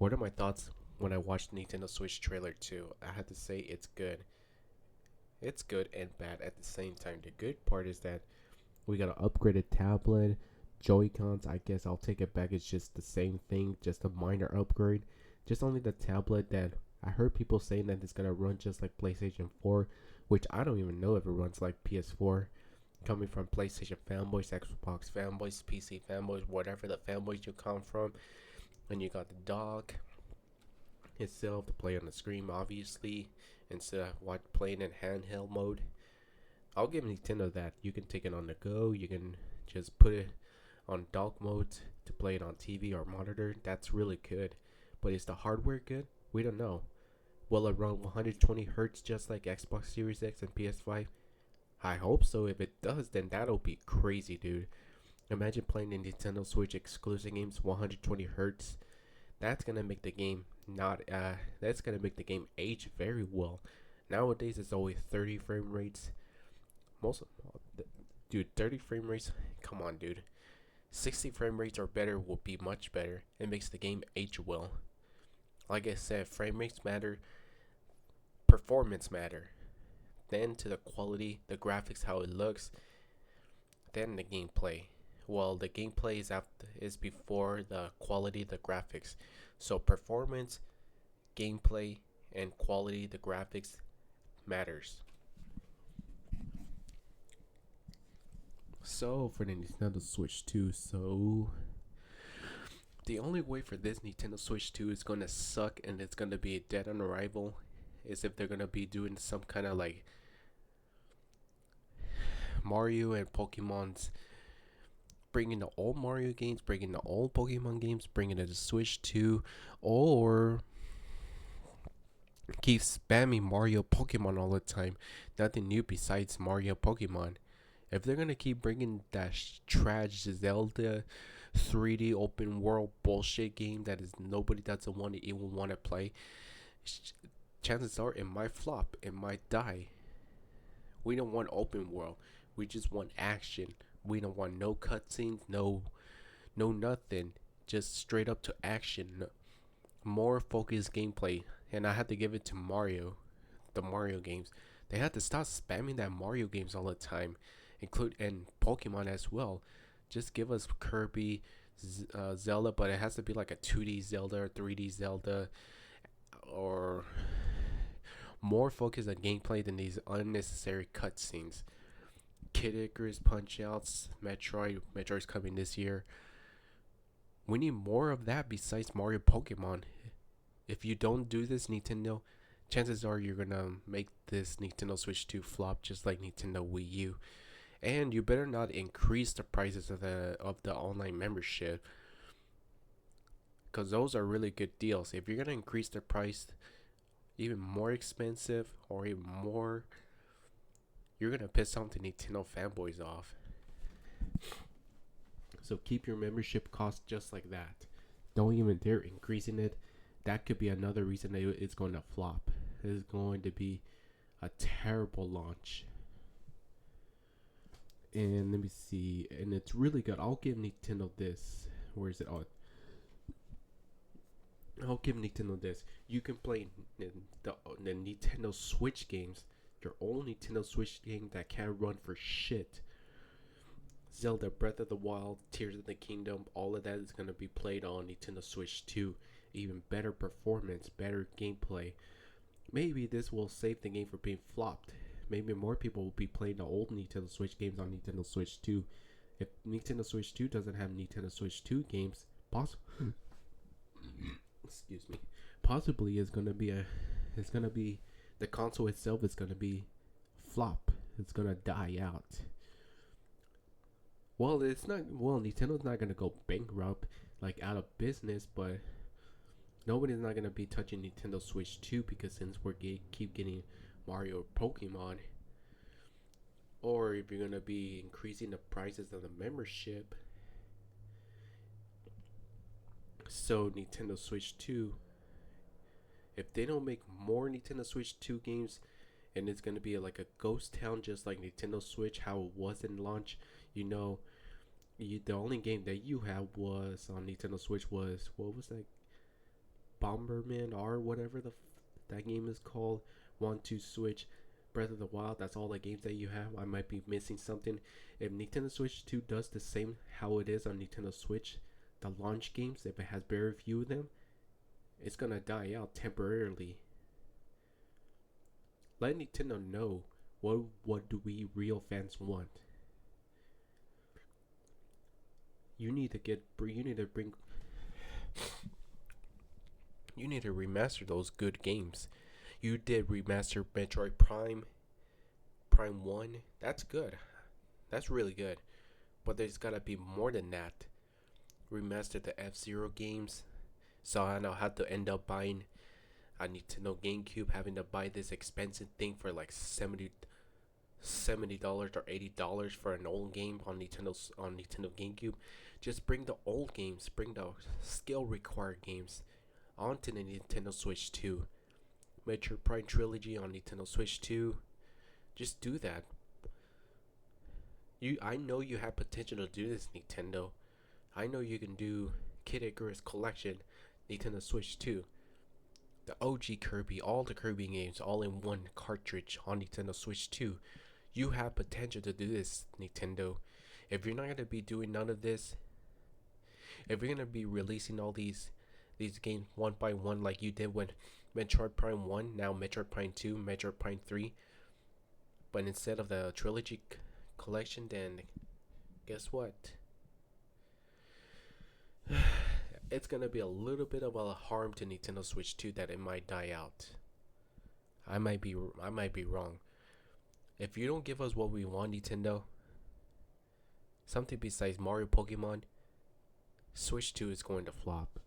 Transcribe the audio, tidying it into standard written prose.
What are my thoughts when I watched Nintendo Switch trailer 2? I have to say it's good. It's good and bad at the same time. The good part is that we got an upgraded tablet, Joy-Cons. I guess I'll take it back. It's just the same thing, just a minor upgrade. Just only the tablet that I heard people saying that it's gonna run just like PlayStation 4, which I don't even know if it runs like PS4. Coming from PlayStation fanboys, Xbox fanboys, PC fanboys, whatever the fanboys you come from, and you got the dock itself to play on the screen, obviously, instead of playing in handheld mode. I'll give Nintendo that. You can take it on the go. You can just put it on dock mode to play it on TV or monitor. That's really good. But is the hardware good? We don't know. Will it run 120 hertz just like Xbox Series X and PS5? I hope so. If it does, then that'll be crazy, dude. Imagine playing the Nintendo Switch exclusive games 120 hertz. That's gonna make the game not that's gonna make the game age very well. Nowadays it's always 30 frame rates. Most Dude, 30 frame rates. Come on, dude. 60 frame rates or better will be much better. It makes the game age well. Like I said, frame rates matter, performance matter. Then to the quality, the graphics, how it looks, then the gameplay. Well, the gameplay is before the quality, the graphics. So performance, gameplay, and quality, the graphics matters. So for the Nintendo Switch 2, the only way for this Nintendo Switch 2 is gonna suck and it's gonna be dead on arrival is if they're gonna be doing some kind of like Mario and Pokemon's, bringing the old Mario games, bringing the old Pokemon games, bringing it to Switch 2, or keep spamming Mario Pokemon all the time. Nothing new besides Mario Pokemon. If they're gonna keep bringing that trash Zelda 3D open world bullshit game that is nobody doesn't want to even want to play, chances are it might flop, it might die. We don't want open world. We just want action. We don't want no cutscenes, no nothing. Just straight up to action. More focused gameplay. And I had to give it to Mario, the Mario games. They had to stop spamming that Mario games all the time, include and Pokemon as well. Just give us Kirby, Zelda, but it has to be like a 2D Zelda or 3D Zelda, or more focus on gameplay than these unnecessary cutscenes. Kid Icarus, Punch Outs, Metroid's coming this year. We need more of that besides Mario Pokemon. If you don't do this, Nintendo, chances are you're gonna make this Nintendo Switch 2 flop just like Nintendo Wii U. And you better not increase the prices of the online membership, because those are really good deals. If you're gonna increase the price even more expensive or even more, you're gonna piss some of the Nintendo fanboys off. So keep your membership cost just like that. Don't even dare increasing it. That could be another reason that it's going to flop. It's going to be a terrible launch. And let me see. And it's really good. I'll give Nintendo this. Where is it? Oh, I'll give Nintendo this. You can play the Nintendo Switch games. Your own Nintendo Switch game that can't run for shit. Zelda Breath of the Wild, Tears of the Kingdom, all of that is going to be played on Nintendo Switch 2. Even better performance, better gameplay. Maybe this will save the game from being flopped. Maybe more people will be playing the old Nintendo Switch games on Nintendo Switch 2. If Nintendo Switch 2 doesn't have Nintendo Switch 2 games, excuse me, possibly it's gonna be the console itself is gonna be flop. It's gonna die out. Well, it's not. Well, Nintendo's not gonna go bankrupt, like out of business, but nobody's not gonna be touching Nintendo Switch 2 because since keep getting Mario Pokemon, or if you're gonna be increasing the prices of the membership, so Nintendo Switch 2, if they don't make more Nintendo Switch 2 games, and it's gonna be like a ghost town just like Nintendo Switch, how it was in launch, you know, the only game that you had was on Nintendo Switch was, what was that? Bomberman or whatever that game is called, want to switch Breath of the Wild. That's all the games that you have. I might be missing something. If Nintendo Switch 2 does the same how it is on Nintendo Switch, the launch games, if it has very few of them, it's gonna die out temporarily. Let Nintendo know what do we real fans want. You need to remaster those good games. You did remaster Metroid Prime 1. That's good. That's really good. But there's gotta be more than that. Remaster the F-Zero games. So I know how to end up buying a Nintendo GameCube, having to buy this expensive thing for like $70 or $80 for an old game on Nintendo GameCube. Just bring the old games, bring the skill required games onto the Nintendo Switch 2. Metroid Prime Trilogy on Nintendo Switch 2. Just do that. I know you have potential to do this, Nintendo. I know you can do Kid Icarus Collection, Nintendo Switch 2. The OG Kirby, all the Kirby games, all in one cartridge on Nintendo Switch 2. You have potential to do this, Nintendo. If you're not gonna be doing none of this, if you're gonna be releasing all these games one by one like you did with Metroid Prime 1, now Metroid Prime 2, Metroid Prime 3, but instead of the trilogy collection, then guess what? It's gonna be a little bit of a harm to Nintendo Switch 2 that it might die out. I might be wrong. If you don't give us what we want, Nintendo, something besides Mario Pokemon, Switch 2 is going to flop.